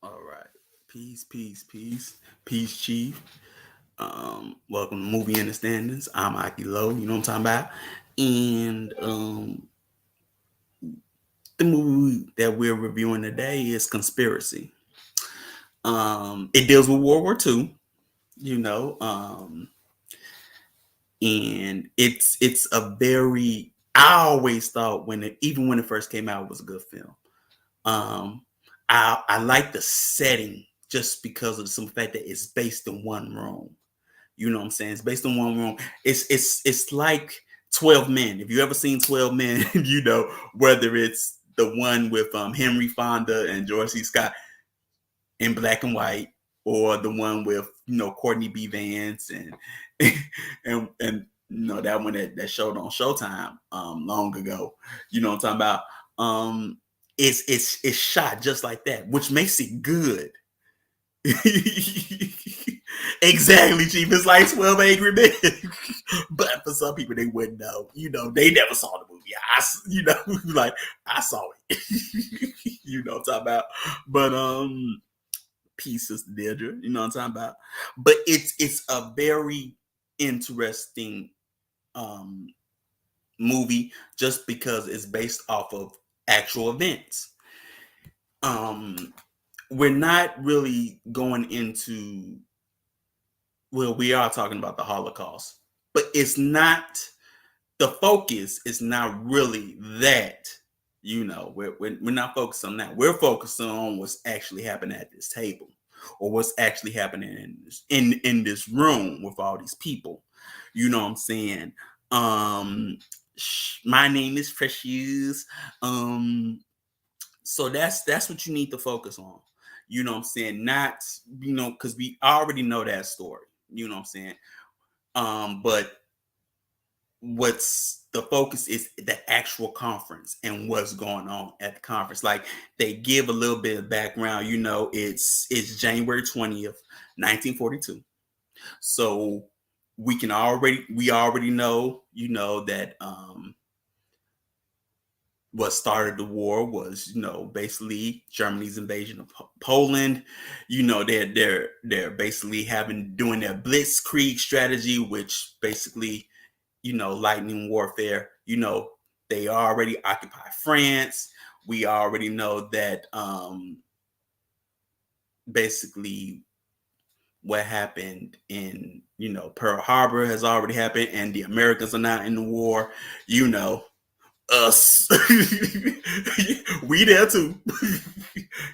All right. Peace, Chief. Welcome to Movie Innerstandings. I'm Aki Low, you know what I'm talking about? And the movie that we're reviewing today is Conspiracy. It deals with World War II, you know, and it's a very I always thought even when it first came out, it was a good film. Um, I like the setting just because of the simple fact that it's based in one room. You know what I'm saying? It's based on one room. It's like 12 Men. If you ever seen 12 Men, you know, whether it's the one with Henry Fonda and George C. Scott in black and white, or the one with, Courtney B. Vance and and that one that showed on Showtime long ago. You know what I'm talking about? Um it's shot just like that, which makes it good. Exactly, Chief. It's like 12 Angry Men. But for some people, they wouldn't know. They never saw the movie. Like, I saw it. You know what I'm talking about? But, peace, Sister Deirdre. You know what I'm talking about? But it's a very interesting um movie just because it's based off of actual events. Um, we're not really going into well, we are talking about the Holocaust, but it's not the focus is not really that. We're not focused on that. We're focusing on what's actually happening at this table, or what's actually happening in this room with all these people. You know what I'm saying? My name is Precious. Um, so that's what you need to focus on. You know what I'm saying? Not, because we already know that story. You know what I'm saying? But what's the focus is the actual conference and what's going on at the conference. Like, they give a little bit of background. It's January 20th, 1942. So we already know, that what started the war was, basically Germany's invasion of Poland. They're basically having doing their blitzkrieg strategy, which basically, lightning warfare. They already occupy France. We already know that basically what happened in, Pearl Harbor has already happened, and the Americans are not in the war. You know, us. We there too.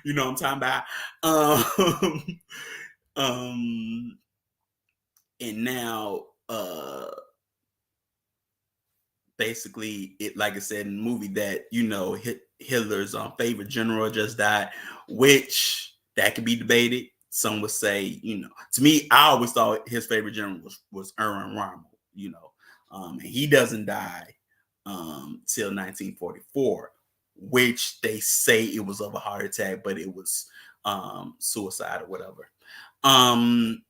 You know what I'm talking about? Um, and now, basically, it, like I said in the movie, that Hitler's favorite general just died, which that could be debated. Some would say, to me, I always thought his favorite general was Erwin Rommel. And he doesn't die till 1944, which they say it was of a heart attack, but it was suicide or whatever. Um,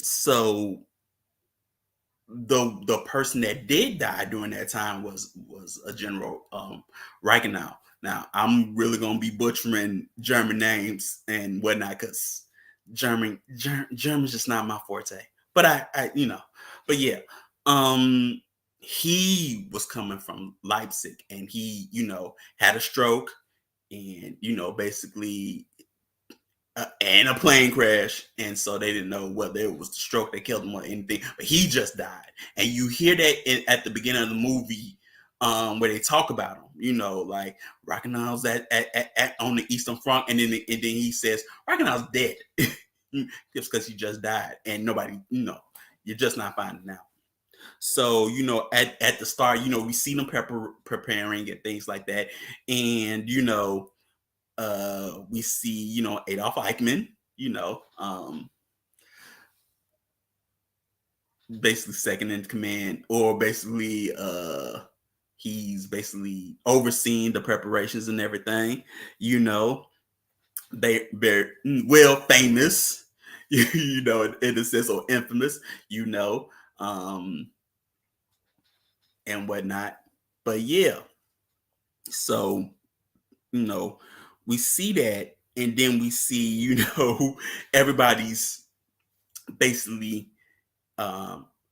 so the person that did die during that time was a General Reichenau. Now, I'm really gonna be butchering German names and whatnot, because German's just not my forte. But but yeah, um, he was coming from Leipzig, and he had a stroke, and basically, and a plane crash, and so they didn't know whether it was the stroke that killed him or anything. But he just died, and you hear that at the beginning of the movie, where they talk about him. Like, Rockenau's on the Eastern Front, and then he says Rockenau's dead, just because he just died, and nobody, you're just not finding out. So, at the start, we see them preparing and things like that, and we see, Adolf Eichmann, basically second in command, or basically he's basically overseeing the preparations and everything. You know, they're well famous, in a sense, or infamous, you know, um, and whatnot. But yeah, so, you know, we see that. and then we see, everybody's basically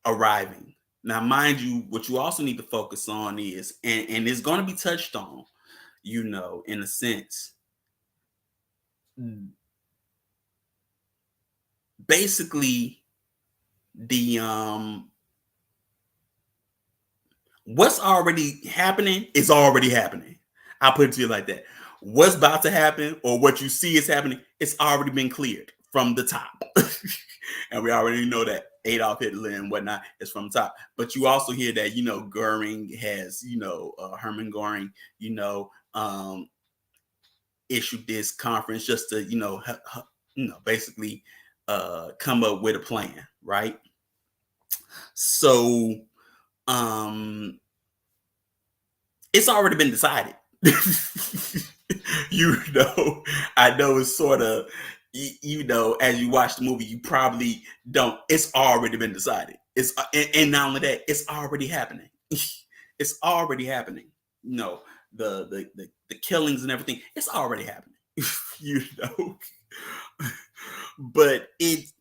arriving. Now, mind you, what you also need to focus on is, and it's going to be touched on, in a sense, basically the what's already happening is already happening. I'll put it to you like that. What's about to happen or what you see is happening, it's already been cleared from the top. And we already know that Adolf Hitler and whatnot is from the top. But you also hear that, Goering has, Herman Goring, issued this conference just to, basically come up with a plan, right? So um it's already been decided. you know, I know it's sort of, as you watch the movie, you probably don't. It's already been decided. And not only that, it's already happening. It's already happening. You know, the killings and everything. It's already happening. you know, but this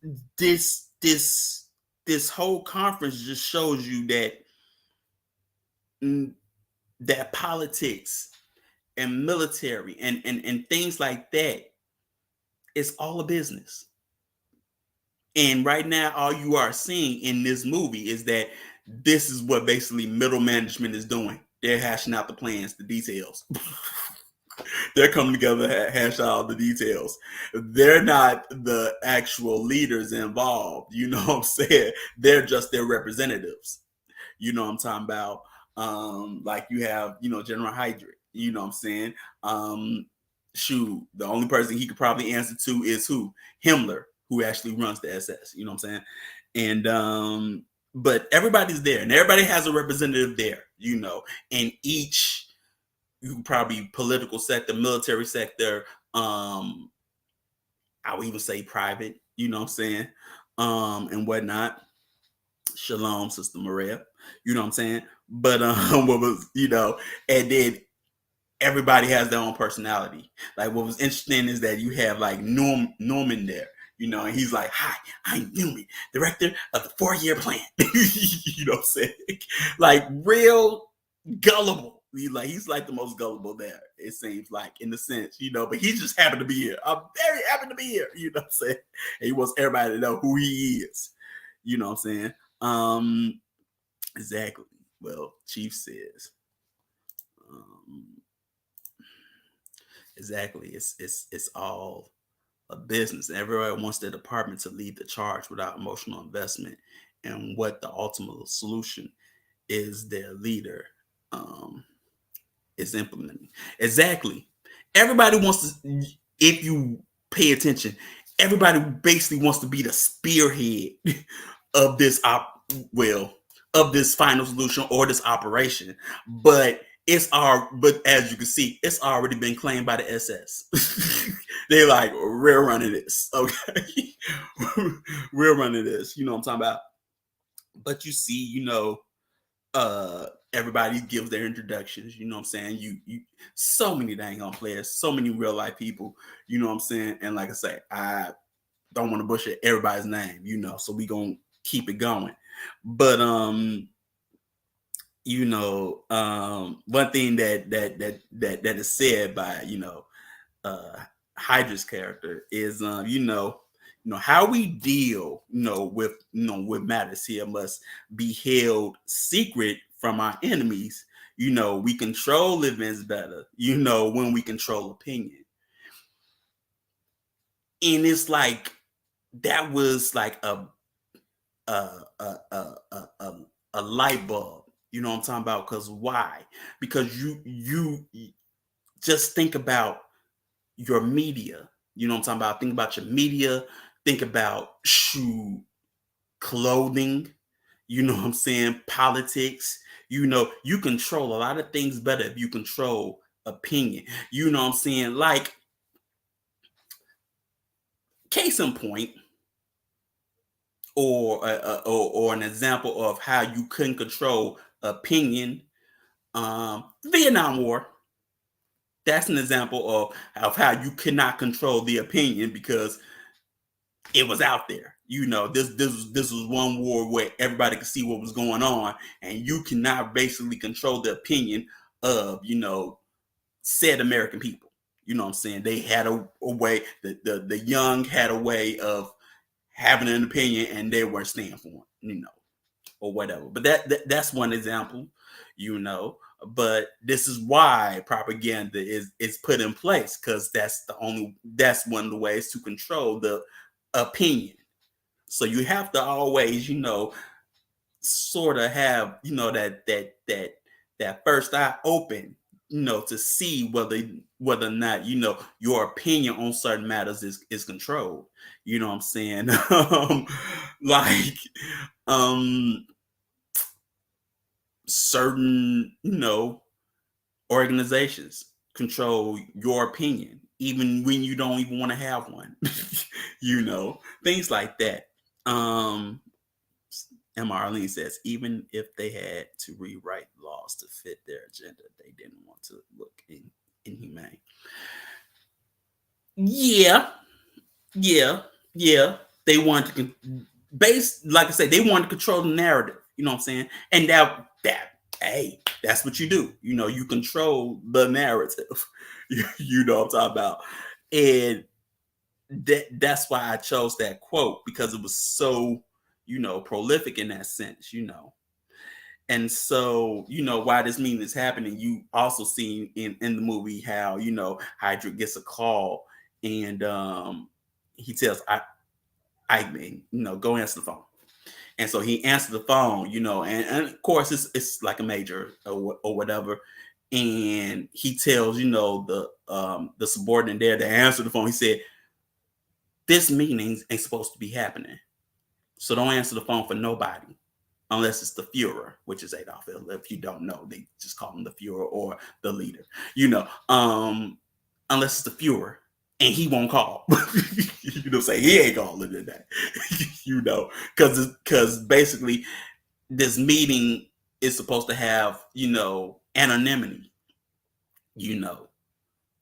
whole conference just shows you that mm, that politics and military and things like that is all a business. And right now, all you are seeing in this movie is that this is what basically middle management is doing. They're hashing out the plans, the details. They're coming together to hash out the details. They're not the actual leaders involved. You know what I'm saying? They're just their representatives. You know what I'm talking about? Like you have, General Hydrick, you know what I'm saying? Shoot, the only person he could probably answer to is who? Himmler, who actually runs the SS, you know what I'm saying? And but everybody's there and everybody has a representative there, and each probably political sector, military sector, I would even say private, you know what I'm saying? And whatnot. Shalom, Sister Maria. You know what I'm saying? But what was, and then everybody has their own personality. Like what was interesting is that you have like Norman there, and he's like, "Hi, I'm Newman, director of the 4-year plan." You know what I'm saying? Like real gullible. He's like the most gullible there, it seems like, in the sense, but he just happened to be here. I'm very happy to be here, you know what I'm saying? And he wants everybody to know who he is. You know what I'm saying? Exactly. Well, Chief says, um, exactly. It's all a business. Everybody wants their department to lead the charge without emotional investment, and what the ultimate solution is their leader is implementing. Exactly. Everybody wants to. If you pay attention, everybody basically wants to be the spearhead of this well, of this final solution or this operation. But but as you can see, it's already been claimed by the SS. They're like, we're running this, okay? We're running this, you know what I'm talking about? But you see, everybody gives their introductions, you know what I'm saying? You so many dang on players, so many real life people, you know what I'm saying? And like I say, I don't want to butcher everybody's name, so we gonna keep it going. But one thing that is said by uh Hydra's character is how we deal with matters here must be held secret from our enemies. We control events better when we control opinion. And it's like that was like a a a a, a light bulb. You know what I'm talking about? Because why? Because you just think about your media. You know what I'm talking about? Think about your media. Think about clothing. You know what I'm saying? Politics. You control a lot of things better if you control opinion. You know what I'm saying? Like, case in point, or an example of how you couldn't control opinion. Vietnam War. That's an example of how you cannot control the opinion because it was out there. This was one war where everybody could see what was going on, and you cannot basically control the opinion of said American people. You know what I'm saying? They had a way. The young had a way of having an opinion, and they weren't staying for it. Or whatever. But that's one example. You know, but this is why propaganda is put in place, because that's one of the ways to control the opinion. So you have to always, sort of have, that first eye open, to see whether or not, your opinion on certain matters is controlled. You know what I'm saying? Like um certain, organizations control your opinion, even when you don't even want to have one. Things like that. Um, and Marlene says, even if they had to rewrite laws to fit their agenda, they didn't want to look inhumane. Yeah, yeah, yeah. They wanted to like I said, they wanted to control the narrative. You know what I'm saying? And hey, that's what you do. You control the narrative. You know what I'm talking about. And that's why I chose that quote, because it was so, prolific in that sense. And so, why this meeting is happening, you also see in the movie how, Hydra gets a call, and he tells I mean, go answer the phone. And so he answered the phone, and of course it's like a major or whatever. And he tells, the subordinate there to answer the phone. He said, this meeting ain't supposed to be happening. So don't answer the phone for nobody unless it's the Führer, which is Adolf Hitler. If you don't know, they just call him the Führer or the leader, unless it's the Führer, and he won't call. Say he ain't calling today. Because basically this meeting is supposed to have, anonymity.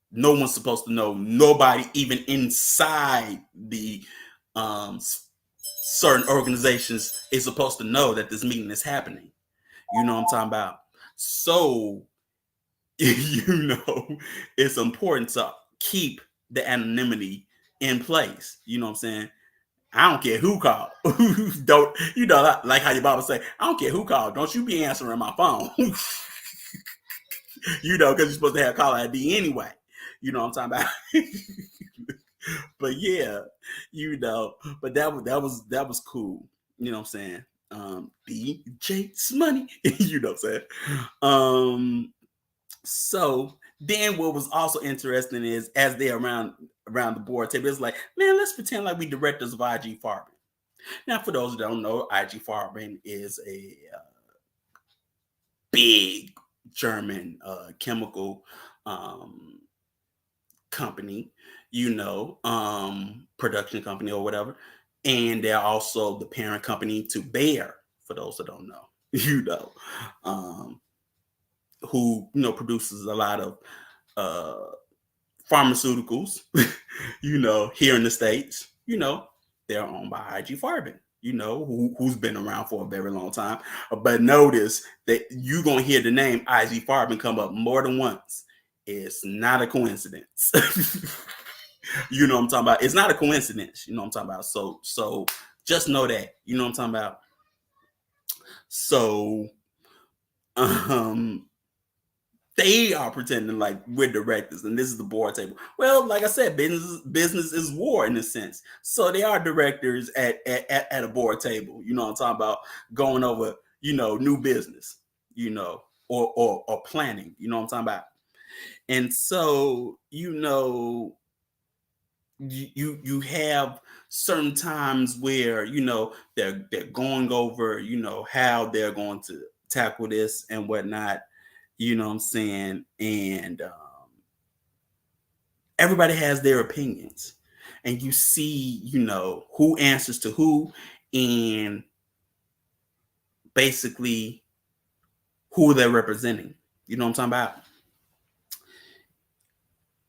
No one's supposed to know. Nobody, even inside the um, certain organizations, is supposed to know that this meeting is happening. You know what I'm talking about? So, it's important to keep the anonymity in place. You know what I'm saying? I don't care who called. Don't like how your Bible say, I don't care who called. Don't you be answering my phone. Because you're supposed to have caller ID anyway. You know what I'm talking about? But yeah, but that was cool. You know what I'm saying? DJ's money. You know what I'm saying? So then what was also interesting is, as they're around the board table, it's like, man, let's pretend like we directors of IG Farben. Now, for those who don't know, IG Farben is a big German chemical company, production company or whatever. And they're also the parent company to Bayer, for those that don't know, um, who, produces a lot of pharmaceuticals, here in the States. They're owned by IG Farben, who's been around for a very long time. But notice that you're going to hear the name IG Farben come up more than once. It's not a coincidence. You know what I'm talking about? It's not a coincidence. You know what I'm talking about? So just know that. You know what I'm talking about? So they are pretending like we're directors and this is the board table. Well, like I said, business is war in a sense. So they are directors at a board table. You know what I'm talking about? Going over, new business, or planning. You know what I'm talking about? And so, you have certain times where, they're going over, how they're going to tackle this and whatnot. You know what I'm saying? And everybody has their opinions, and you see, who answers to who, and basically who they're representing. You know what I'm talking about?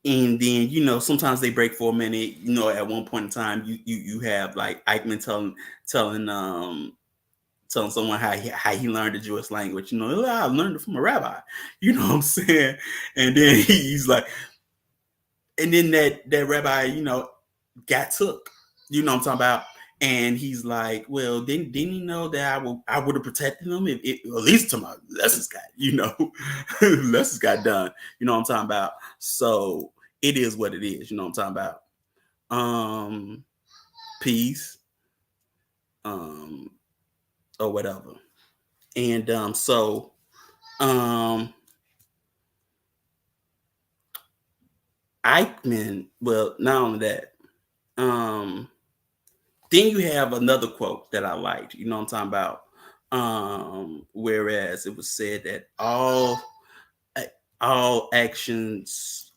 And then sometimes they break for a minute. At one point in time, you have like Eichmann telling telling someone how he learned the Jewish language. I learned it from a rabbi. You know what I'm saying? And then he's like, and then that rabbi, got took. You know what I'm talking about? And he's like, well, didn't he know that I would have protected him if at least to my lessons got, lessons got done. You know what I'm talking about? So it is what it is. You know what I'm talking about? Um, peace, um, or whatever. And um, Eichmann. Well, not only that. Um, Then you have another quote that I liked. You know what I'm talking about? Whereas it was said that all actions,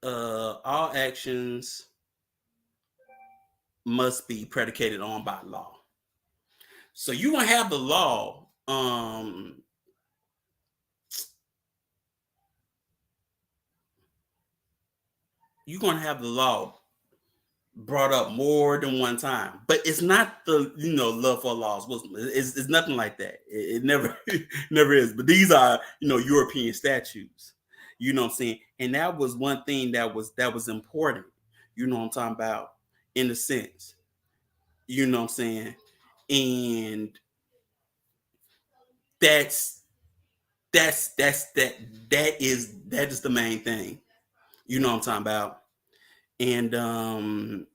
all actions must be predicated on by law. So you gonna have the law. You're gonna have the law brought up more than one time, but it's not the love for laws. It's nothing like that. It never never is. But these are European statutes. You know what I'm saying? And that was one thing that was important. You know what I'm talking about? In a sense, you know what I'm saying? And that's that is the main thing. You know what I'm talking about? And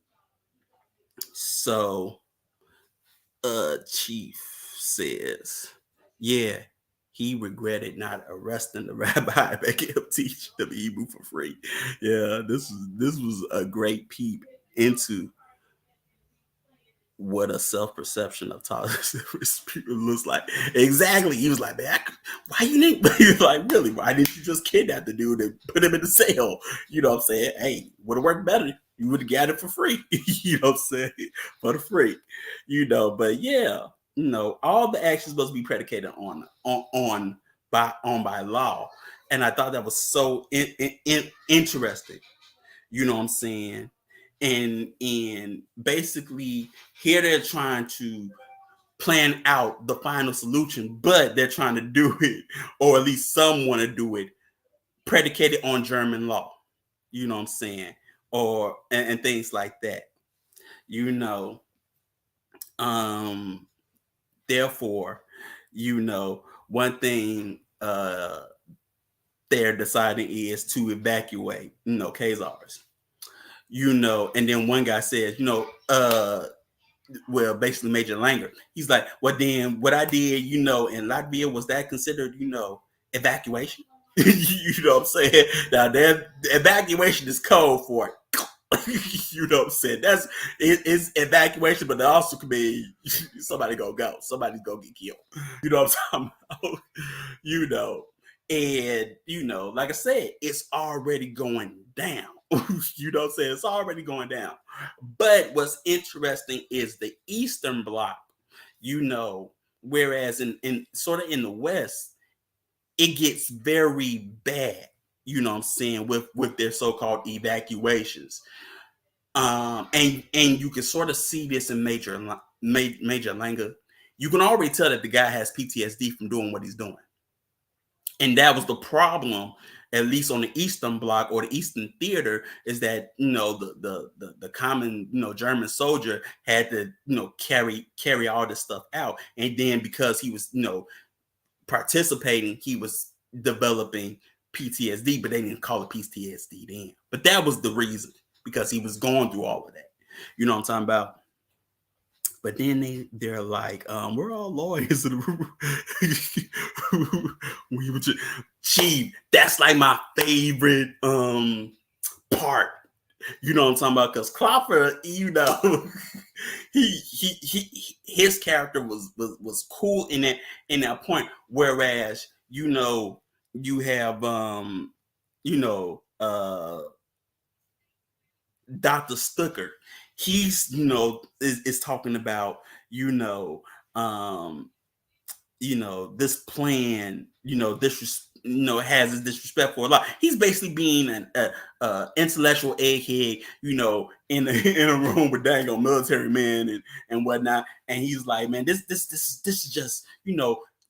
so Chief says, yeah, he regretted not arresting the rabbi back him teach the Hebrew for free. Yeah, this was a great peep into what a self-perception of tolerance looks like. Exactly. He was like, man, why you didn't he was like, really, why didn't you just kidnap the dude and put him in the cell? You know what I'm saying? Hey, would have worked better. You would have got it for free. You know what I'm saying? For the free. But yeah, all the actions must be predicated on by law. And I thought that was so interesting. You know what I'm saying? And basically here they're trying to plan out the final solution, but they're trying to do it, or at least some want to do it, predicated on German law. You know what I'm saying? Or and things like that. You know, um, therefore, one thing they're deciding is to evacuate, Khazars. And then one guy says, well, basically Major Langer. He's like, well, then what I did, in Latvia, was that considered, evacuation? You know what I'm saying? Now, the evacuation is code for it. You know what I'm saying? It's evacuation, but it also could be somebody gonna go, somebody's gonna get killed. You know what I'm talking about? you know, and like I said, it's already going down. You know what I'm saying? It's already going down. But what's interesting is the Eastern Bloc, whereas in sort of in the West, it gets very bad, what I'm saying, with their so-called evacuations. And you can sort of see this in Major Langer. You can already tell that the guy has PTSD from doing what he's doing. And that was the problem, at least on the Eastern Bloc or the Eastern Theater, is that the common German soldier had to carry all this stuff out, and then because he was participating, he was developing PTSD, but they didn't call it PTSD then. But that was the reason, because he was going through all of that. You know what I'm talking about? But then they're like, we're all lawyers. We were just, Chief, that's like my favorite part. You know what I'm talking about? Because Clopper, his character was cool in that point. Whereas, you have Dr. Stucker. he's is talking about you know um this plan has this disrespect for a lot. He's basically being an intellectual egghead, in a, in a room with dang on military men and whatnot. And he's like, man, this is just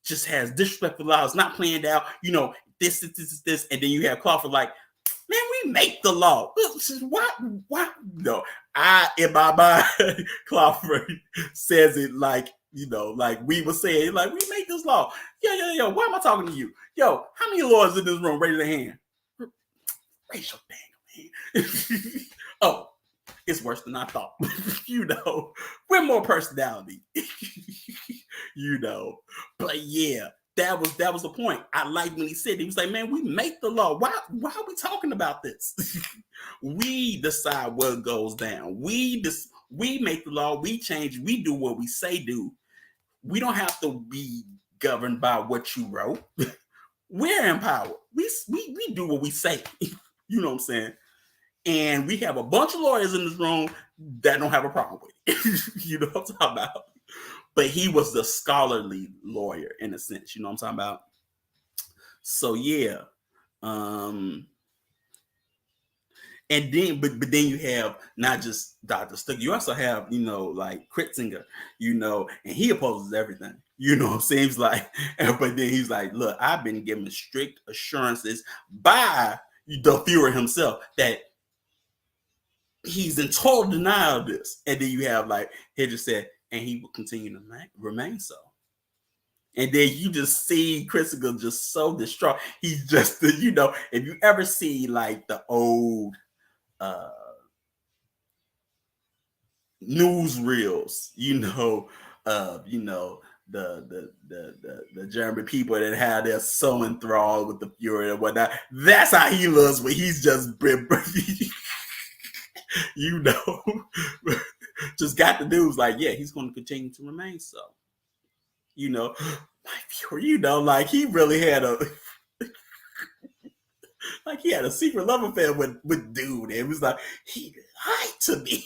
just has disrespect for law. It's not planned out. This, and then you have Crawford like, man, we make the law. Why? No, I in my mind, Crawford says it like like we were saying, like we make this law. Yo. Why am I talking to you? Yo, how many lawyers in this room raise their hand? Raise your dang hand. Oh, it's worse than I thought. We're more personality. you know, but yeah, that was the point. I liked when he was like, man, we make the law. Why are we talking about this? We decide what goes down. We make the law. We change. We do what we say do. We don't have to be governed by what you wrote. We're empowered. We do what we say. You know what I'm saying? And we have a bunch of lawyers in this room that don't have a problem with it. You know what I'm talking about? But he was the scholarly lawyer in a sense. You know what I'm talking about? So yeah. And then, but then you have not just Dr. Stuck, you also have, like Kritzinger, and he opposes everything. You know what I'm saying? He's like, but then he's like, look, I've been given strict assurances by the Führer himself that he's in total denial of this. And then you have like, he just said, and he will continue to remain so. And then you just see Kritzinger just so distraught. He's just, if you ever see like the old, newsreels, the German people that had their so enthralled with the Fury and whatnot. That's how he looks when he's just been, you know, just got the news like, yeah, he's going to continue to remain so. My Fury, like he really had he had a secret love affair with dude. And it was like, he lied to me.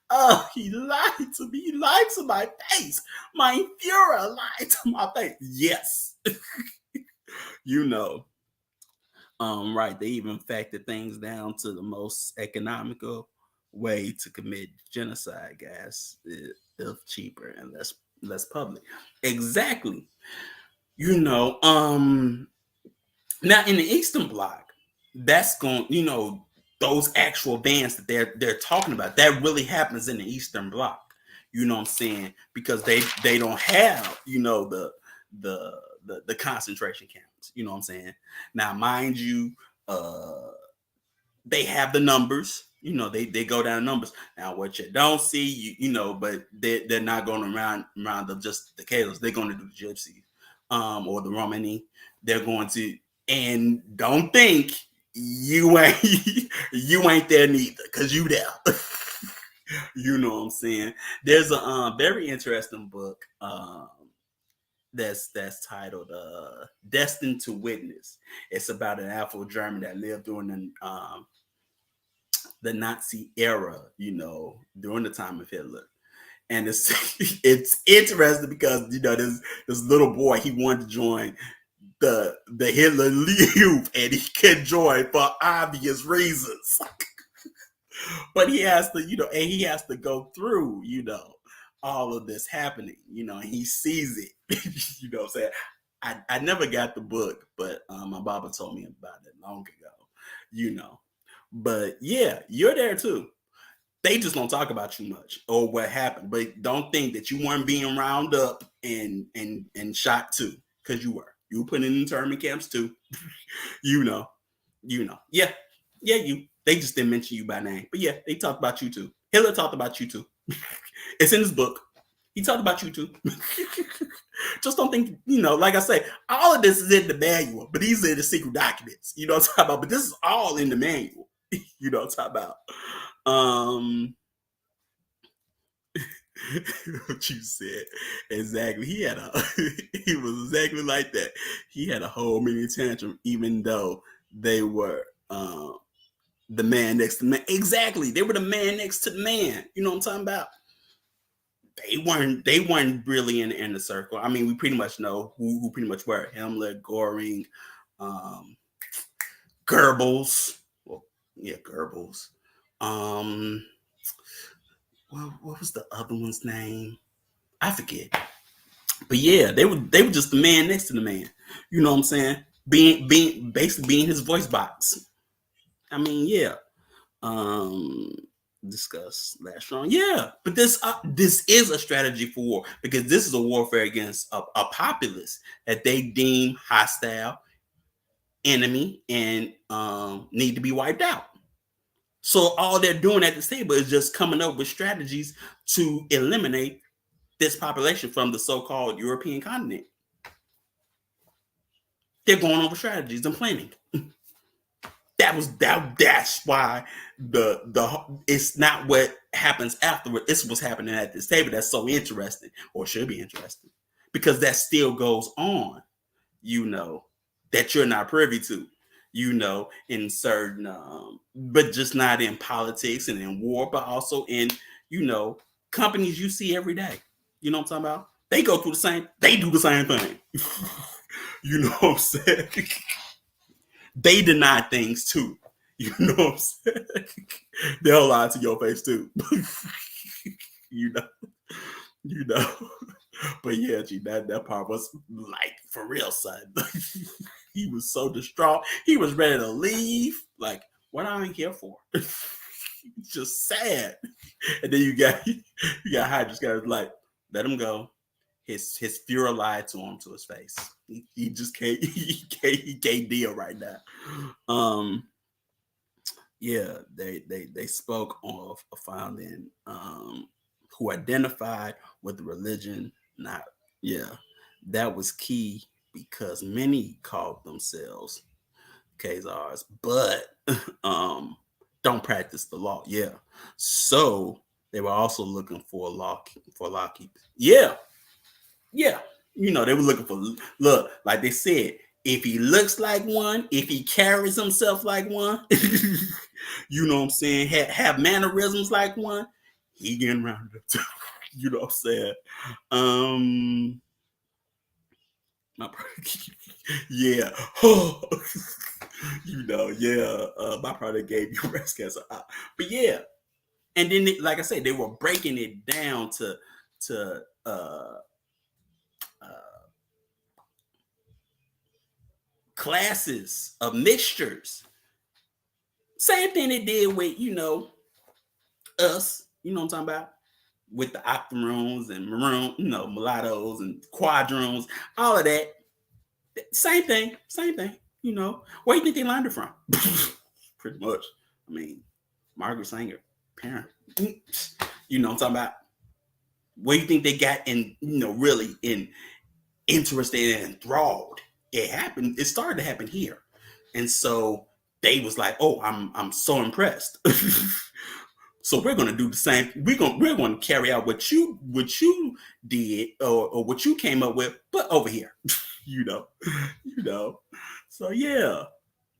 Oh, he lied to me. He lied to my face. My Führer lied to my face. Yes. you know. Right. They even factored things down to the most economical way to commit genocide, guys. If cheaper and less public. Exactly. Now in the Eastern Bloc, that's going, those actual bans that they're talking about, that really happens in the Eastern Bloc. You know what I'm saying? Because they don't have, the concentration camps. You know what I'm saying? Now, mind you, they have the numbers. They go down numbers. Now, what you don't see, but they're not going around the just the Kalos. They're going to do the Gypsies, or the Romani. They're going to, and don't think you ain't you ain't there neither, because you there. You know what I'm saying? There's a very interesting book that's titled "Destined to Witness." It's about an Afro-German that lived during the Nazi era, during the time of Hitler. And it's it's interesting because this little boy, he wanted to join the Hitler Youth, and he can join for obvious reasons. But he has to, and he has to go through, all of this happening, and he sees it. You know what I'm saying? I never got the book, but my Baba told me about it long ago, But yeah, you're there too. They just don't talk about you much or what happened. But don't think that you weren't being round up and shot too, because you were. You were put in internment camps too. you know. Yeah. Yeah, you. They just didn't mention you by name. But yeah, they talked about you too. Hitler talked about you too. It's in his book. He talked about you too. Just don't think, like I say, all of this is in the manual, but these are the secret documents. You know what I'm talking about? But this is all in the manual. You know what I'm talking about? What you said. Exactly. He was exactly like that. He had a whole mini tantrum, even though they were The man next to man. Exactly. They were the man next to the man. You know what I'm talking about? They weren't really in the inner circle. I mean, we pretty much know who pretty much were. Himmler, Goring, um, Goebbels. Well, yeah, Goebbels. Um, what was the other one's name? I forget. But yeah, they were just the man next to the man. You know what I'm saying? Being basically being his voice box. I mean, yeah. Um, discuss last strong. Yeah, but this is a strategy for war because this is a warfare against a populace that they deem hostile, enemy, and need to be wiped out. So all they're doing at this table is just coming up with strategies to eliminate this population from the so-called European continent. They're going over strategies and planning. That's why the it's not what happens afterward. It's what's happening at this table that's so interesting, or should be interesting, because that still goes on. You know that you're not privy to. In certain, but just not in politics and in war, but also in you know companies you see every day. You know what I'm talking about? They go through the same. They do the same thing. You know what I'm saying? They deny things too. You know what I'm saying? They'll lie to your face too. you know, you know. But yeah, G, that part was like for real, son. He was so distraught. He was ready to leave. Like, what I ain't here for? Just sad. And then you got Hydras guys like, let him go. His Fuhrer lied to him to his face. He just can't he can't deal right now. Yeah, they spoke of a founding who identified with the religion, not yeah. That was key because many called themselves Khazars, but don't practice the law. Yeah. So they were also looking for law keepers. Yeah, yeah, they were looking for look, like they said, if he looks like one, if he carries himself like one, you know what I'm saying, have mannerisms like one, he getting rounded up too. You know what I'm saying? Um, my yeah, yeah. My product gave you breast cancer, but yeah, and then like I said, they were breaking it down to classes of mixtures. Same thing they did with, us, you know what I'm talking about? With the octoroons and maroon, mulattoes and quadroons, all of that. Same thing, same thing, Where do you think they learned it from? Pretty much. I mean, Margaret Sanger, parent. You know what I'm talking about? Where do you think they got in, really interested and enthralled? It started to happen here. And so they was like, oh, I'm so impressed. So we're gonna do the same. We're gonna carry out what you did, or what you came up with, but over here. you know, you know. So yeah.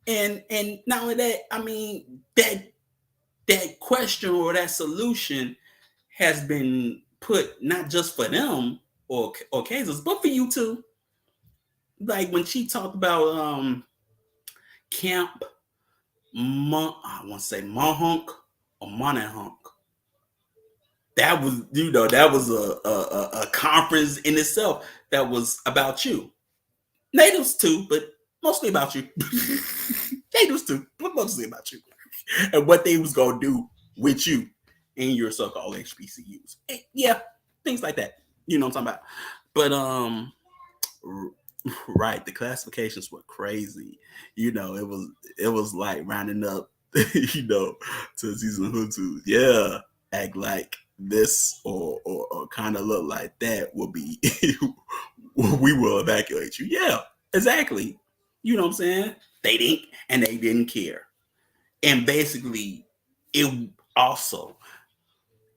And not only that, I mean that question or that solution has been put not just for them or cases, but for you too. Like when she talked about Camp I want to say Mohunk or Monahunk. That was, that was a conference in itself that was about you. Natives too, but mostly about you. Natives too, but mostly about you. And what they was gonna do with you in your so-called HBCUs. And yeah, things like that. You know what I'm talking about. But right, the classifications were crazy. It was like rounding up, to season Hutu. Yeah, act like this or kind of look like that will be we will evacuate you. Yeah, exactly. You know what I'm saying? They didn't care. And basically it also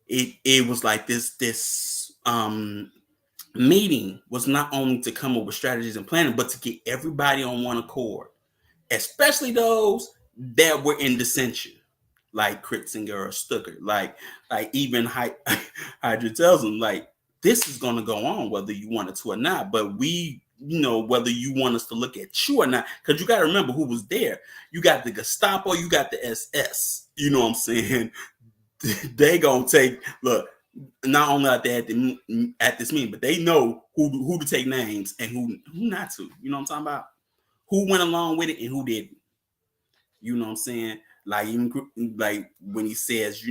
it was like this meeting was not only to come up with strategies and planning, but to get everybody on one accord, especially those that were in dissension. like Kritzinger or Stucker. Like even Hydra tells them like this is gonna go on whether you want it to or not. But we, whether you want us to look at you or not, because you got to remember who was there. You got the Gestapo, you got the SS. You know what I'm saying? They gonna take look. Not only out there at this meeting, but they know who to take names and who not to. You know what I'm talking about? Who went along with it and who didn't. You know what I'm saying? Like even like when he says,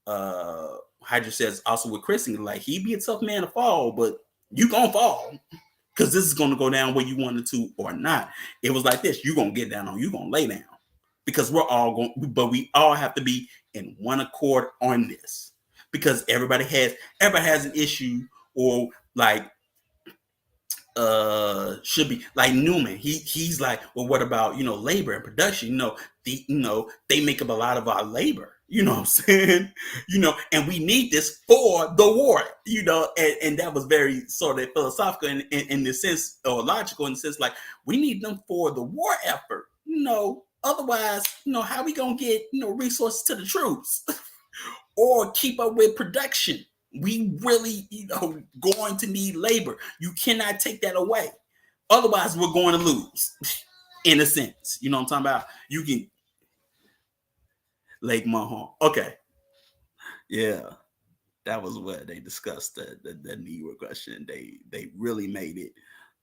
Hydra says also with Christian, like he'd be a tough man to fall, but you gonna fall because this is gonna go down where you wanted to or not. It was like this: you gonna get down on, you gonna lay down because we're all going, but we all have to be in one accord on this because everybody has an issue or like should be like Newman. He's like, well, what about labor and production? They make up a lot of our labor. You know what I'm saying? And we need this for the war. And that was very sort of philosophical in the sense, or logical in the sense, like we need them for the war effort. Otherwise, how we gonna get resources to the troops? Or keep up with production. We really, going to need labor. You cannot take that away. Otherwise, we're going to lose, in a sense. You know what I'm talking about? You can Lake Mahon. Okay. Yeah. That was what they discussed, the Negro question. They really made it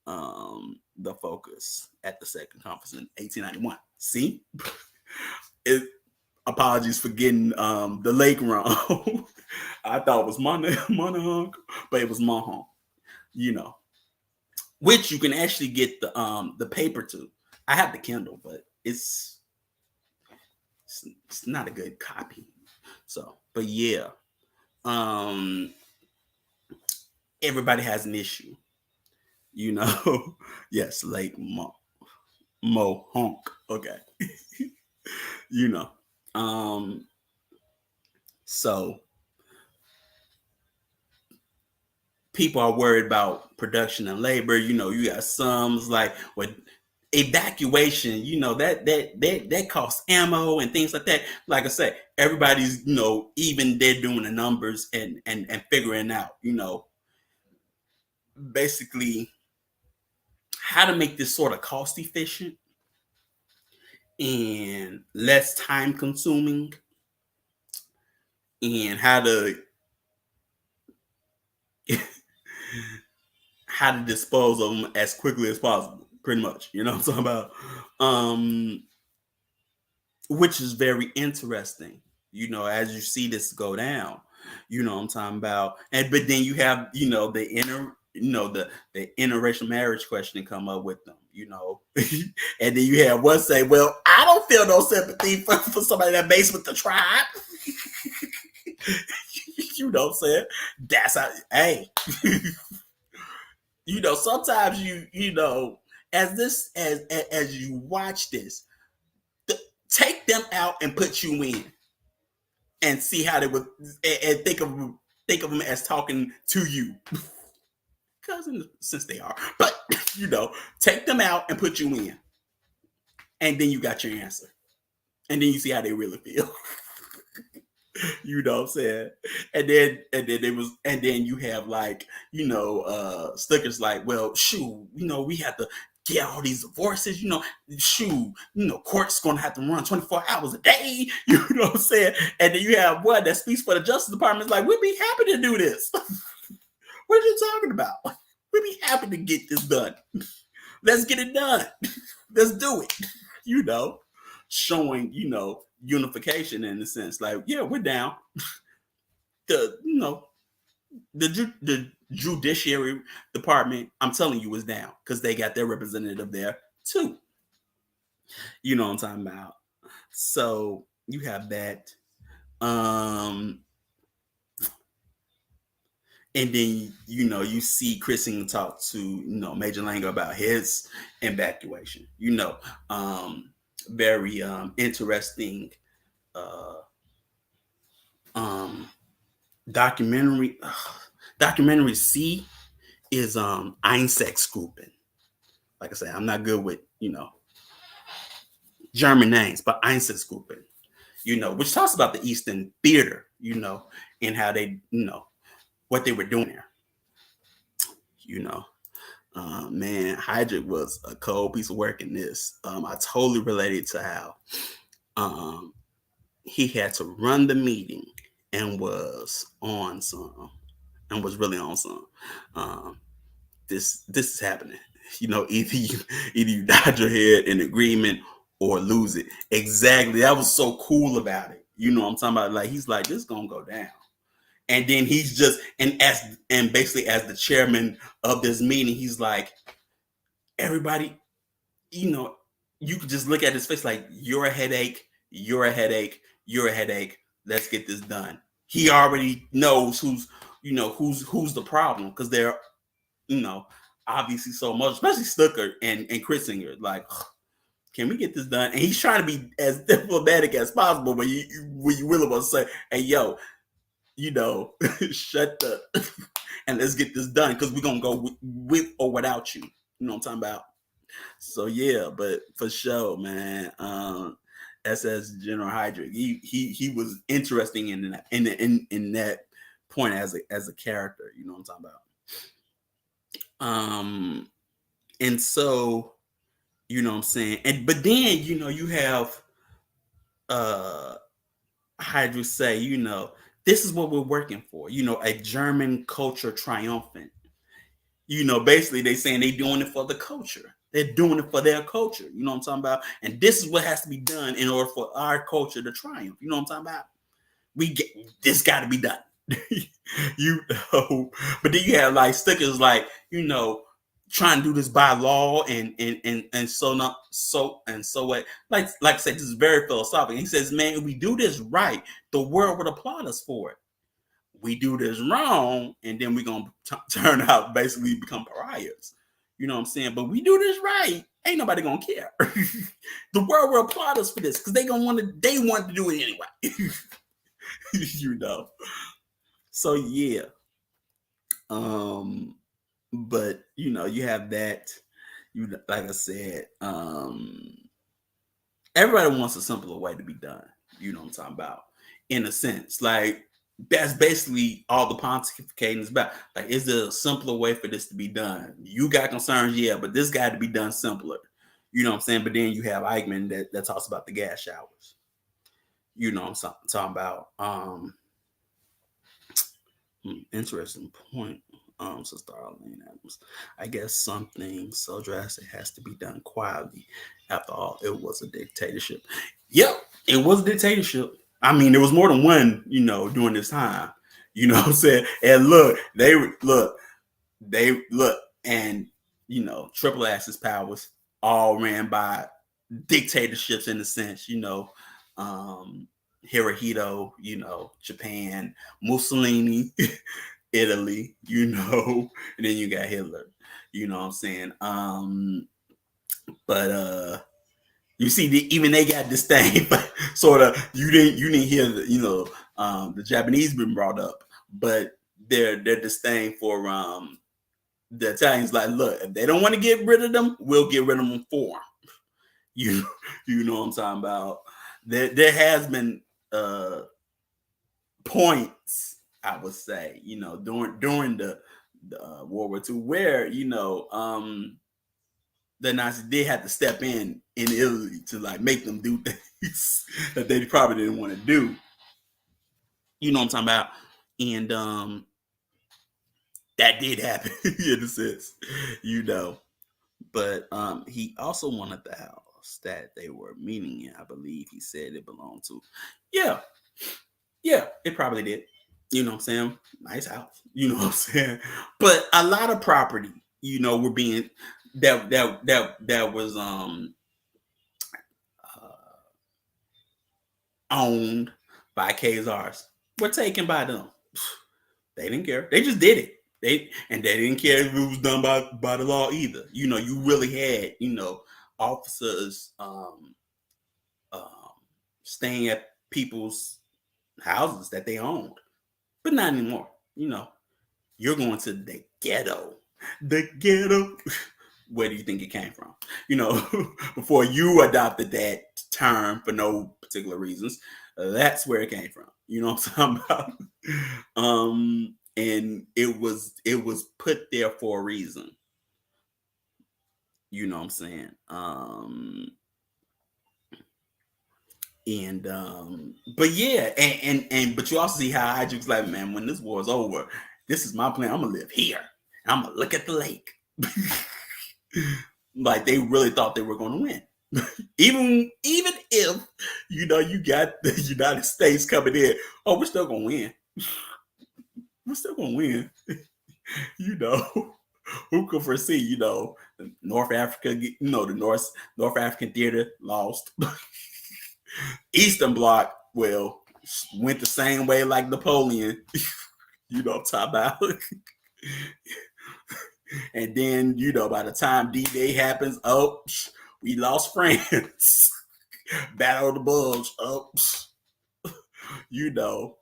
the focus at the second conference in 1891. See? Apologies for getting the lake wrong. I thought it was Monahunk, but it was Mahon. Which you can actually get the paper to. I have the Kindle, but it's not a good copy. So, but yeah, um, everybody has an issue. Yes, Lake Mohonk. Okay, you know. Um, so people are worried about production and labor. You got some like with evacuation. That costs ammo and things like that. Like I said, everybody's even they're doing the numbers and figuring out basically how to make this sort of cost efficient and less time consuming, and how to dispose of them as quickly as possible, pretty much. You know what I'm talking about? Which is very interesting, as you see this go down. You know what I'm talking about? But then you have, the interracial marriage question come up with them, and then you have one say, well, I don't feel no sympathy for somebody that based with the tribe. You know what I'm saying? That's how, hey, sometimes as you watch this, take them out and put you in, and see how they would, and think of them as talking to you, because since they are, but take them out and put you in, and then you got your answer, and then you see how they really feel. You know what I'm saying? And then you have like, Slicker's like, well, shoot, we have to get all these divorces, shoot, court's gonna have to run 24 hours a day, you know what I'm saying? And then you have one that speaks for the Justice Department is like, we'd be happy to do this. What are you talking about? We'd be happy to get this done. Let's get it done. Let's do it. Showing, unification in the sense like, yeah, we're down. The the judiciary department, I'm telling you, is down because they got their representative there too. You know what I'm talking about? So you have that. And then you see Christine talk to Major Langer about his evacuation. Very interesting um documentary. Documentary C is Einsatzgruppen. Like I said, I'm not good with German names, but Einsatzgruppen. which talks about the Eastern theater, and how they, what they were doing there, you know. Man, Hydrick was a cold piece of work in this. I totally related to how um, he had to run the meeting and was on some, and was really on some. Um, this is happening. Either you nod your head in agreement or lose it. Exactly. That was so cool about it. You know what I'm talking about? Like he's like, this is gonna go down. And then he's just and basically as the chairman of this meeting, he's like, everybody, you know, you could just look at his face like, you're a headache, you're a headache, you're a headache. Let's get this done. He already knows who's the problem because they're, you know, obviously so much, especially Stucker and Chrissinger. Like, can we get this done? And he's trying to be as diplomatic as possible, but when you really want to say, hey, yo, shut the and let's get this done because we're gonna go with or without you. You know what I'm talking about? So yeah, but for sure, man. SS General Hydrick, he was interesting in that in that point as a character. You know what I'm talking about? And so you know what I'm saying, and but then you have uh Hydrick say, this is what we're working for. A German culture triumphant. Basically they saying they doing it for the culture. They're doing it for their culture. You know what I'm talking about? And this is what has to be done in order for our culture to triumph. You know what I'm talking about? We get this got to be done. you know, but then you have like stickers like trying to do this by law and so not so and so what like I said, this is very philosophical. He says, man, if we do this right, the world would applaud us for it. We do this wrong, and then we're gonna turn out basically become pariahs. You know what I'm saying? But we do this right, ain't nobody gonna care. The world will applaud us for this because they want to do it anyway. you know. So yeah. But you have that. Like I said, everybody wants a simpler way to be done. You know what I'm talking about? In a sense, like that's basically all the pontificating is about. Like, is there a simpler way for this to be done? You got concerns, yeah, but this got to be done simpler. You know what I'm saying? But then you have Eichmann that talks about the gas showers. You know what I'm talking about? Interesting point. Sister Arlene Adams. I guess something so drastic has to be done quietly. After all, it was a dictatorship. Yep, it was a dictatorship. I mean, there was more than one, during this time. You know what I'm saying? And look, and Triple Axis powers all ran by dictatorships in a sense, Hirohito, Japan, Mussolini, Italy, and then you got Hitler. You know what I'm saying? But you see, even they got this thing, but sort of you didn't hear the Japanese been brought up, but their disdain for the Italians, like, look, if they don't want to get rid of them, we'll get rid of them for them. You you know what I'm talking about? There has been points, I would say, during the World War II, where the Nazis did have to step in Italy to like make them do things that they probably didn't want to do. You know what I'm talking about? And that did happen in a sense, But he also wanted the house that they were meeting in. I believe he said it belonged to. Yeah, yeah, it probably did. You know what I'm saying? Nice house. You know what I'm saying? But a lot of property, were being that was owned by Khazars were taken by them. They didn't care. They just did it. They didn't care if it was done by the law either. You really had officers um, staying at people's houses that they owned, but not anymore. You're going to the ghetto. The ghetto. Where do you think it came from? Before you adopted that term for no particular reasons, That's where it came from. You know what I'm talking about? And it was put there for a reason. You know what I'm saying? And but yeah, and but you also see how I just like, man, when this war's over, this is my plan. I'm gonna live here. I'm gonna look at the lake. Like they really thought they were gonna win. Even if you got the United States coming in, oh, we're still gonna win. We're still gonna win. you know, who could foresee? North Africa. The North African theater lost. Eastern Bloc, well, went the same way like Napoleon. You know what I'm talking about? And then, by the time D-Day happens, oh, we lost France. Battle of the Bulge, oh, you know.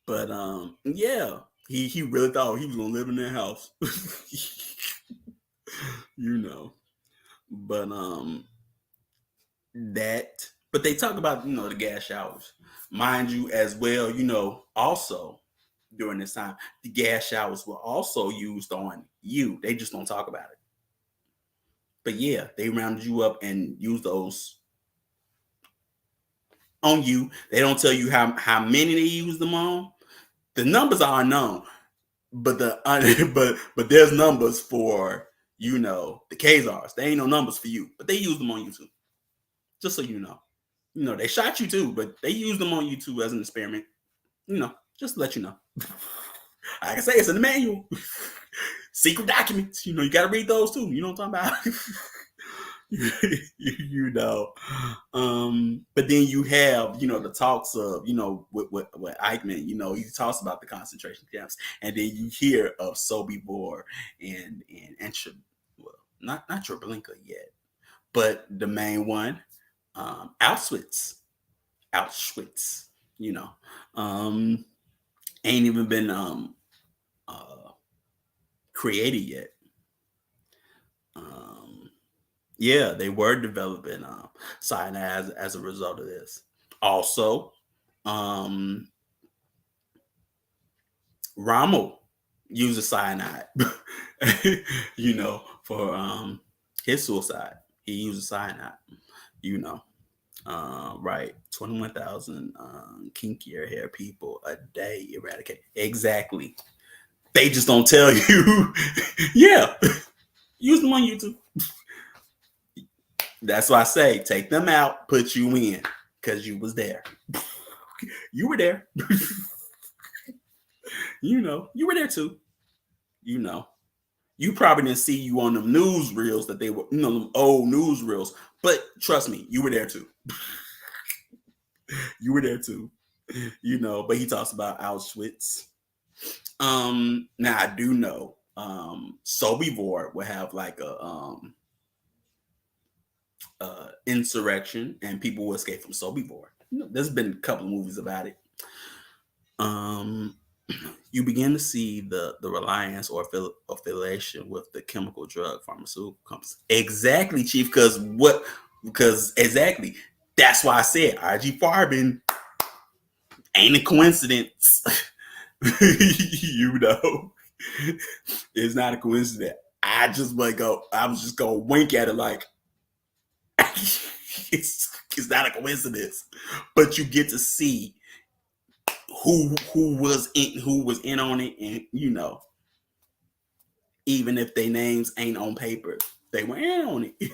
But yeah, he really thought he was gonna live in their house. you know. But but they talk about the gas showers, mind you, as well. Also during this time, the gas showers were also used on you. They just don't talk about it. But yeah, they rounded you up and used those on you. They don't tell you how many they used them on. The numbers are unknown, but but there's numbers for the Khazars. There ain't no numbers for you, but they use them on YouTube. Just so you know. They shot you too, but they used them on YouTube as an experiment. Just to let you know. Like I say, it's in the manual. Secret documents. You got to read those too. You know what I'm talking about? you know. But then you have, the talks of, with Eichmann, he talks about the concentration camps, and then you hear of Sobibor and well, not Treblinka yet, but the main one, Auschwitz, you know, ain't even been uh, created yet. Yeah, they were developing cyanide as a result of this. Also, um, Rommel uses cyanide, for his suicide. He uses cyanide, you know. Right, 21,000 kinky hair people a day eradicate. Exactly. They just don't tell you. Yeah, use them on YouTube. That's why I say take them out, put you in, because you was there. You were there. You were there too. You probably didn't see you on them news reels that they were, them old news reels. But trust me, you were there too. You were there too. But he talks about Auschwitz. Now I do know Sobibor will have like a insurrection and people will escape from Sobibor. There's been a couple of movies about it. You begin to see the reliance or affiliation with the chemical drug pharmaceutical companies. Exactly, Chief. Because exactly. That's why I said IG Farben ain't a coincidence. It's not a coincidence. I was just gonna wink at it like it's not a coincidence. But you get to see who was in on it, and even if their names ain't on paper, they were in on it.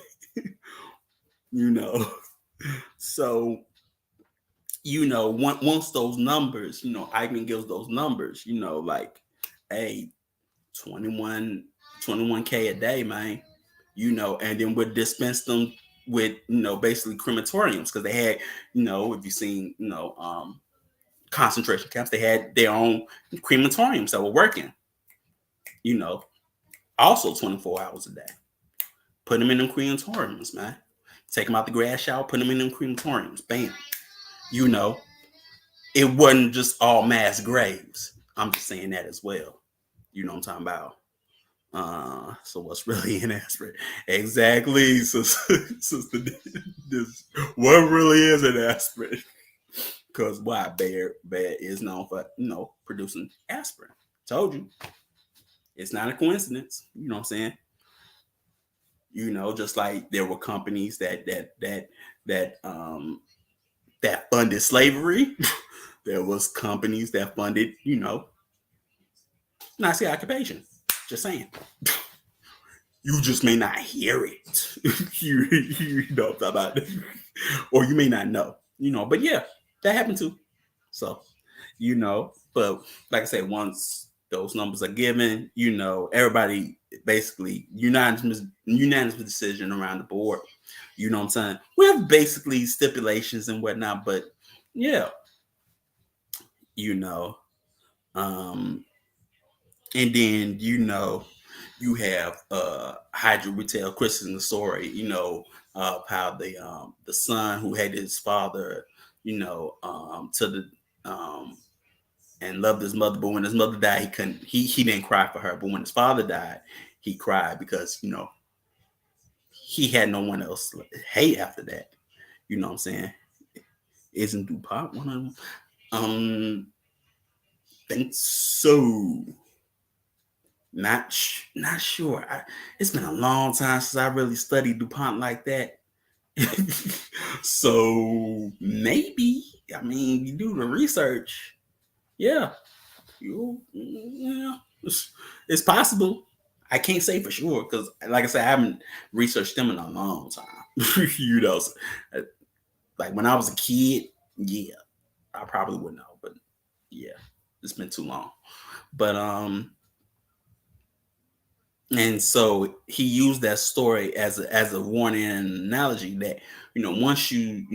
So once those numbers, Eichmann gives those numbers, like, hey, 21K a day, man, and then would dispense them with basically crematoriums, because they had, if you've seen concentration camps, they had their own crematoriums that were working, also 24 hours a day. Put them in them crematoriums, man. Take them out the grass shower, put them in them crematoriums. Bam. It wasn't just all mass graves. I'm just saying that as well. You know what I'm talking about. So what's really in aspirin? Exactly. So, this, what really is an aspirin? Because why Bayer is known for producing aspirin. Told you, it's not a coincidence. You know what I'm saying? Just like there were companies that funded slavery. There was companies that funded Nazi occupation. Just saying. You just may not hear it. you know about it, or you may not know. But yeah, that happened too. So but like I said, once those numbers are given, everybody basically unanimous decision around the board. You know what I'm saying? We have basically stipulations and whatnot, but yeah, you know, um, and then you have Hydra Retail Chris in the story, how the son who hated his father, to the and loved his mother, but when his mother died, he didn't cry for her. But when his father died, he cried because he had no one else to hate after that. You know what I'm saying? Isn't DuPont one of them? Think so. Not sure. It's been a long time since I really studied DuPont like that. So maybe, I mean, you do the research. Yeah, yeah, it's possible. I can't say for sure because, like I said, I haven't researched them in a long time. So, like when I was a kid, yeah, I probably would know, but yeah, it's been too long. But and so he used that story as a warning and analogy that once you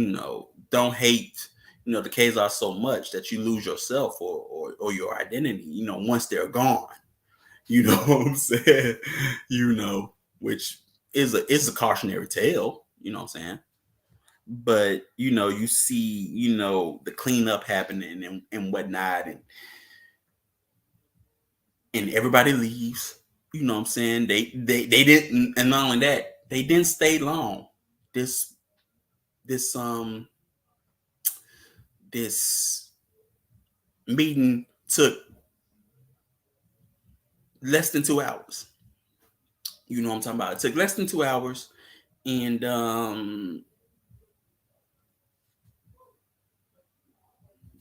don't hate the Khazars so much that you lose yourself or your identity once they're gone. You know what I'm saying? Which is a cautionary tale. You know what I'm saying? But you see the cleanup happening and whatnot, and everybody leaves. You know what I'm saying? They didn't, and not only that, they didn't stay long. This this this meeting took less than 2 hours. You know what I'm talking about? It took less than 2 hours, and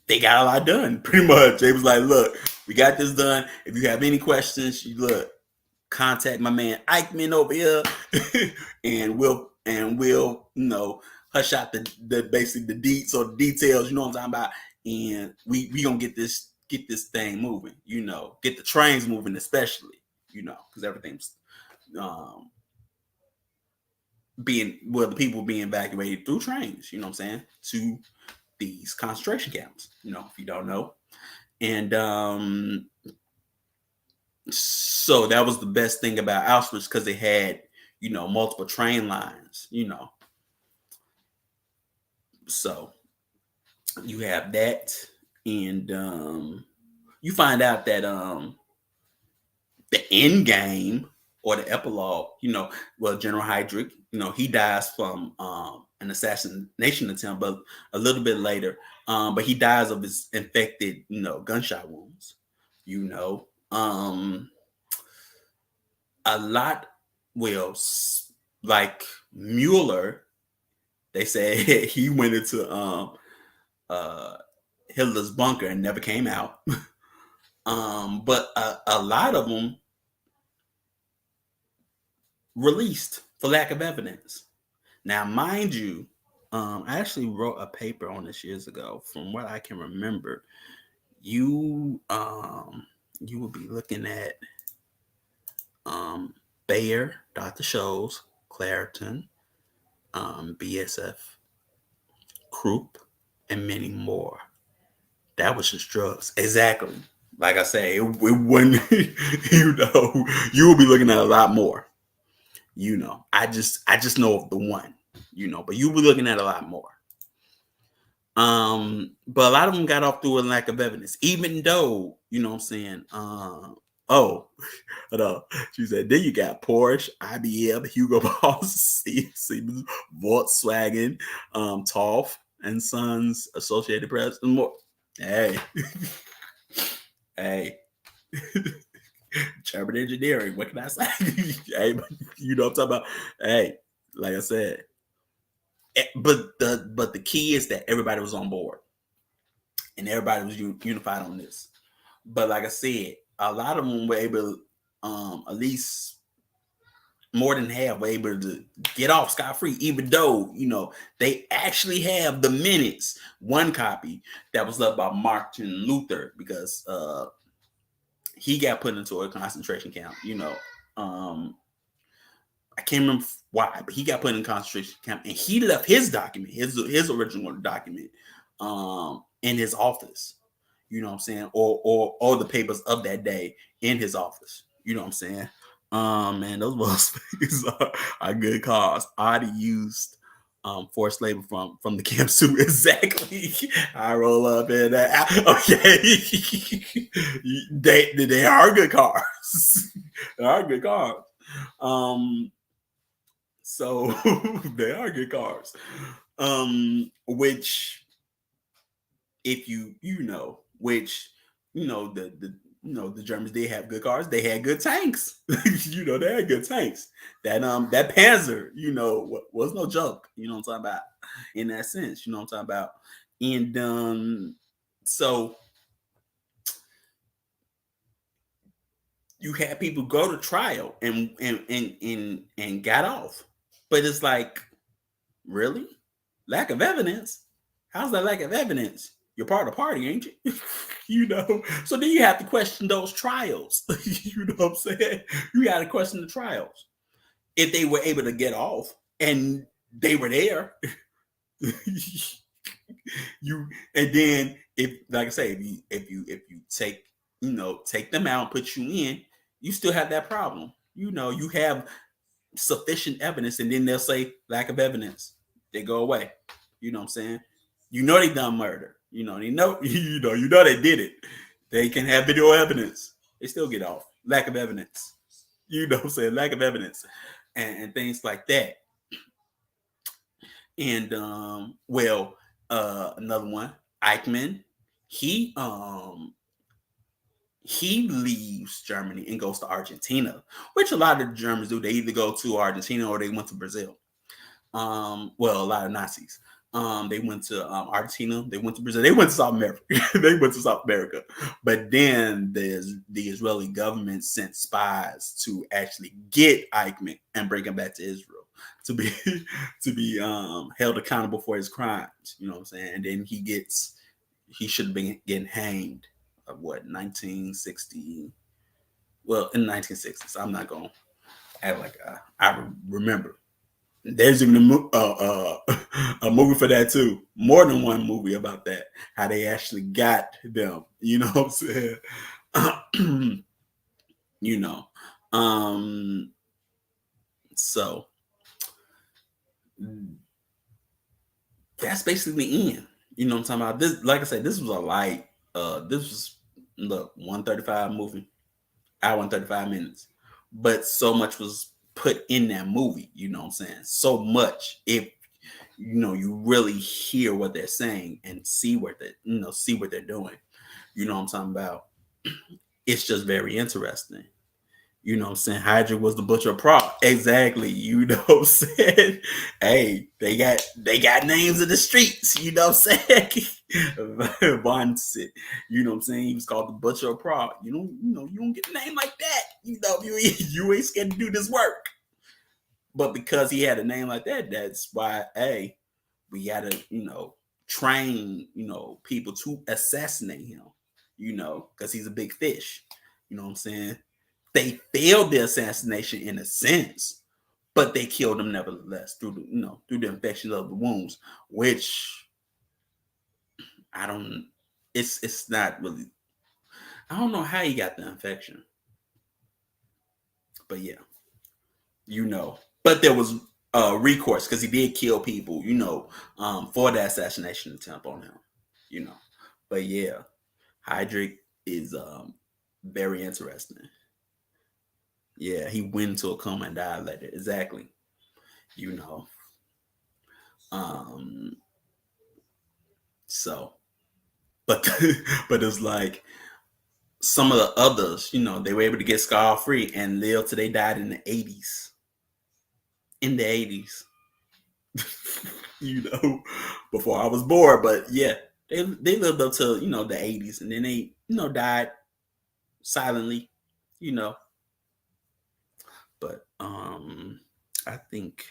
they got a lot done. Pretty much, they was like, "Look, we got this done. If you have any questions, you look, contact my man Eichmann over here, and we'll hush out the basic the deets or the details. You know what I'm talking about, and we gonna get this thing moving. Get the trains moving, especially because everything's um the people being evacuated through trains. You know what I'm saying, to these concentration camps. If you don't know, and so that was the best thing about Auschwitz because they had multiple train lines. So you have that, and you find out that the end game or the epilogue, well, General Heydrich, he dies from an assassination attempt, but a little bit later, but he dies of his infected, gunshot wounds. Um, a lot, well, like Mueller, they said he went into uh, Hitler's bunker and never came out. But a lot of them released for lack of evidence. Now, mind you, I actually wrote a paper on this years ago. From what I can remember, you you will be looking at Bayer, Dr. Scholes, Clariton, BSF, Krupp, and many more. That was just drugs. Exactly. Like I say, it wouldn't. You will be looking at a lot more. I just know of the one. But you will be looking at a lot more. But a lot of them got off through a lack of evidence, even though, what I'm saying, Oh, no. She said, then you got Porsche, IBM, Hugo Boss, Siemens, Volkswagen, Toff and Sons, Associated Press, and more. Hey, hey, German engineering. What can I say? Hey, you know what I'm talking about? Hey, like I said, but the key is that everybody was on board and everybody was unified on this. But like I said, a lot of them were able, at least more than half, were able to get off scot free, even though they actually have the minutes, one copy that was left by Martin Luther because he got put into a concentration camp. I can't remember why, but he got put in a concentration camp, and he left his document, his original document, in his office. You know what I'm saying, or the papers of that day in his office. You know what I'm saying. Man, those motherfuckers are good cars. Audi used forced labor from the camps too. Exactly. I roll up in that. Okay, they are good cars. They are good cars. So they are good cars. Which if which the Germans did have good cars. They had good tanks. They had good tanks. That Panzer, was no joke. You know what I'm talking about? In that sense, you know what I'm talking about. And so you had people go to trial and got off, but it's like, really, lack of evidence. How's that lack of evidence? You're part of the party, ain't you? So then you have to question those trials. You know what I'm saying? You got to question the trials. If they were able to get off and they were there, and then if, like I say, if you take them out and put you in, you still have that problem. You have sufficient evidence, and then they'll say lack of evidence. They go away. You know what I'm saying? They done murder. They know they did it. They can have video evidence. They still get off. Lack of evidence. You know what I'm saying? Lack of evidence. And things like that. And another one, Eichmann, he leaves Germany and goes to Argentina, which a lot of Germans do. They either go to Argentina or they went to Brazil. A lot of Nazis. They went to Argentina. They went to Brazil. They went to South America. They went to South America. But then the Israeli government sent spies to actually get Eichmann and bring him back to Israel to be held accountable for his crimes. You know what I'm saying? And then he should have been getting hanged. Of what, 1960? Well, in the 1960s. I'm not gonna act like I remember. There's even a movie for that too. More than one movie about that. How they actually got them. You know what I'm saying? So that's basically the end. You know what I'm talking about? This, like I said, this was a light. This was 135 movie, hour and 35 minutes, but so much was put in that movie. You know what I'm saying? So much. If you really hear what they're saying and see what they're doing. You know what I'm talking about? It's just very interesting. You know what I'm saying? Hydra was the butcher of Prague. Exactly. You know what I'm saying? Hey, they got names in the streets. You know what I'm saying? Vonsit. You know what I'm saying? He was called the butcher of Prague. You don't get a name like that. You ain't scared to do this work. But because he had a name like that, that's why, hey, we gotta, train, people to assassinate him, because he's a big fish. You know what I'm saying? They failed the assassination in a sense, but they killed him nevertheless through the infection of the wounds, which it's not really, I don't know how he got the infection, but yeah, but there was recourse because he did kill people, for the assassination attempt on him, but yeah, Heydrich is Very interesting. Yeah, he went into a coma and died later. Exactly. You know. Um. So, but but it's like some of the others, they were able to get scar free and live till they died in the 80s. In the 80s, you know, before I was born. But yeah, they lived up to the 80s, and then they died silently, you know. But I think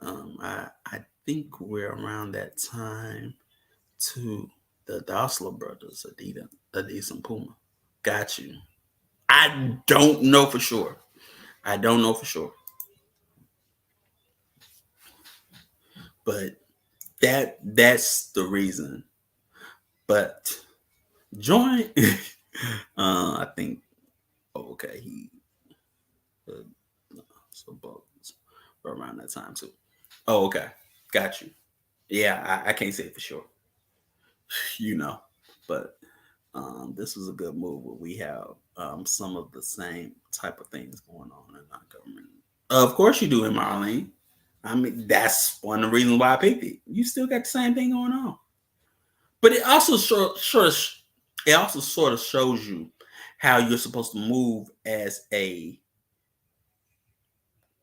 I think we're around that time too. The Dosler brothers, Adidas and Puma. Got you. I don't know for sure. I don't know for sure. But that's the reason. But join I think okay, he uh, so both around that time too. Oh, okay. Got you. Yeah, I can't say for sure. you know. But this was a good move where we have some of the same type of things going on in our government. Of course you do in Marlene. I mean, that's one of the reasons why I picked it. You still got the same thing going on. But it also sort of shows you how you're supposed to move as a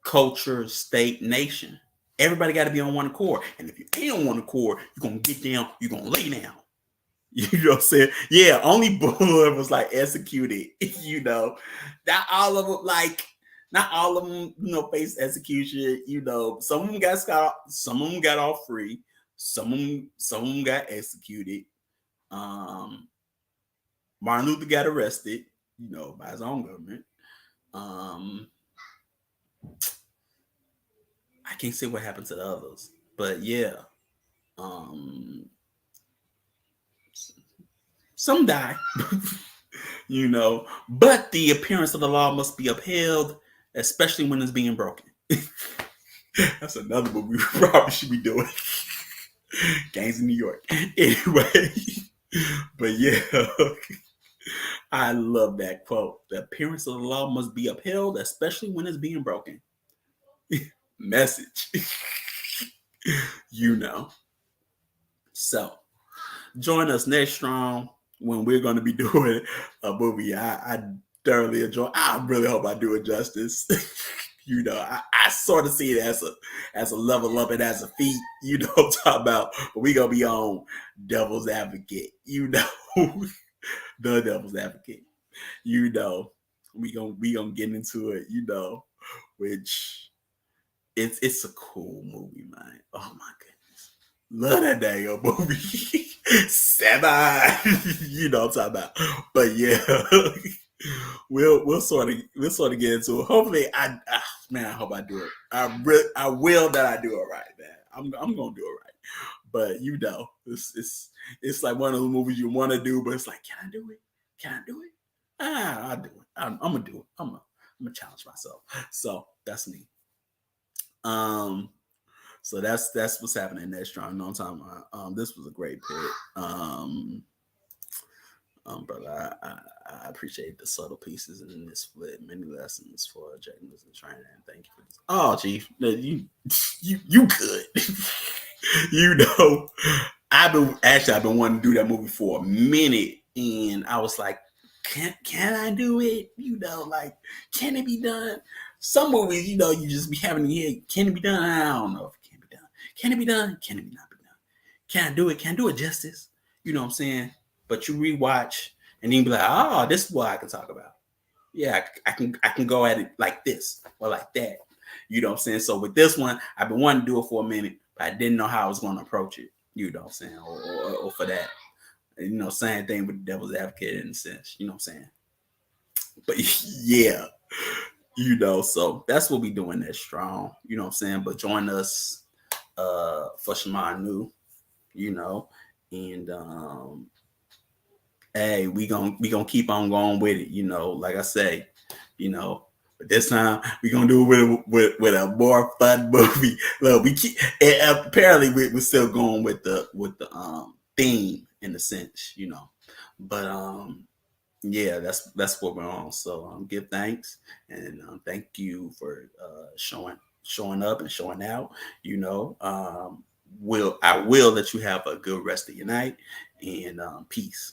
culture, state, nation. Everybody got to be on one accord. And if you ain't on one accord, you're gonna get down, you're gonna lay down. You know what I'm saying? Yeah, only Bullard was like executed, Not all of them, not all of them, faced execution, Some of them got stopped, some of them got off free, some of them got executed. Um, Martin Luther got arrested, by his own government. Um, I can't say what happened to the others, but yeah, um, some die, But the appearance of the law must be upheld, especially when it's being broken. That's another movie we probably should be doing. Gangs in New York. Anyway, but yeah, I love that quote. The appearance of the law must be upheld, especially when it's being broken. Message. you know. So, join us next strong when we're going to be doing a movie I thoroughly enjoy. I really hope I do it justice. I sort of see it as a level up and as a feat, I'm talking about. But we gonna be on Devil's Advocate, the Devil's Advocate, we gonna get into it, which it's a cool movie, man. Oh my goodness, love that dang movie. Seven, what I'm talking about. But yeah, we'll sort of get into it. Hopefully, man, I hope I do it. I will that I do it right, man. I'm gonna do it right. But it's like one of those movies you want to do, but it's like, can I do it? Can I do it? I'll do it. I'm gonna do it. I'm gonna challenge myself. So that's me. So that's what's happening next strong. You know what I'm talking about? This was a great pick. Brother, I appreciate the subtle pieces in this split. Many lessons for journalism training. Thank you for this. Oh, Chief, you good. I've been wanting to do that movie for a minute, and I was like, can I do it? Can it be done? Some movies, you just be having to hear, can it be done? I don't know if it can be done. Can it be done? Can it not be done? Can I do it? Can I do it justice? You know what I'm saying? But you rewatch and then you be like, oh, this is what I can talk about. Yeah, I can go at it like this or like that. You know what I'm saying? So with this one, I've been wanting to do it for a minute, but I didn't know how I was going to approach it. You know what I'm saying? Or for that. Same thing with the Devil's Advocate in a sense. You know what I'm saying? But yeah, so that's what we doing that strong. You know what I'm saying? But join us for Shema New, and hey, we gonna keep on going with it, like I say, but this time we gonna do it with a more fun movie. Look, we keep apparently we're still going with the theme in a sense, But yeah, that's what we're on. So give thanks and thank you for showing up and showing out. You know, will let you have a good rest of your night and peace.